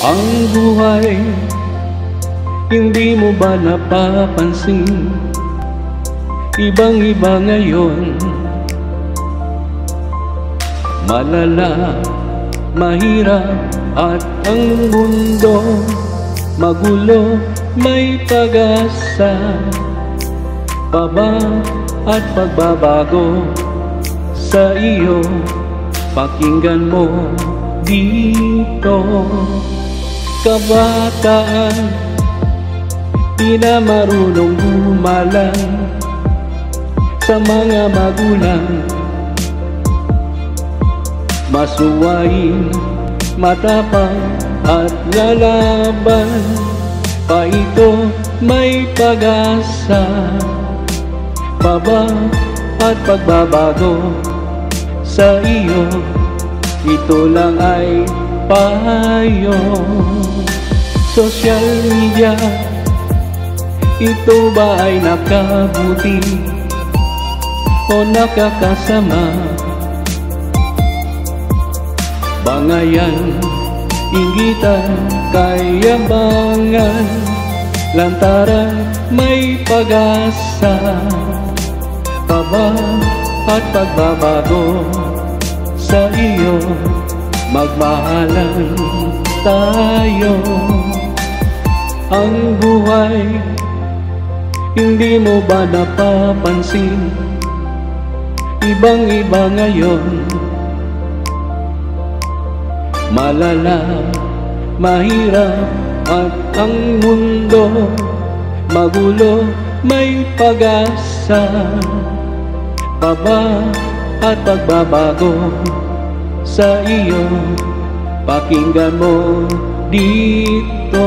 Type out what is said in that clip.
Ang buhay, hindi mo ba napapansin? Ibang-iba ngayon, malala, mahirap at ang mundo magulo, may pag-asa pa ba at pagbabago sa iyo? Pakinggan mo dito. Kabataan, di na marunong humalang sa mga magulang. Masuwain, matapang at lalaban pa ito, may pag-asa pa ba at pagbabago sa iyo? Ito lang ay payo. Social media, ito ba ay nakabuti o nakakasama? Bangayan, inggitan, kayabangan, lantaran, may pag-asa pa ba at pagbabago sa iyo? Magmahalan tayo. Ang buhay, hindi mo ba napapansin? Ibang-iba ngayon, malala, mahirap at ang mundo magulo, may pag-asa pa ba at pagbabago sa iyo? Pakinggan mo dito.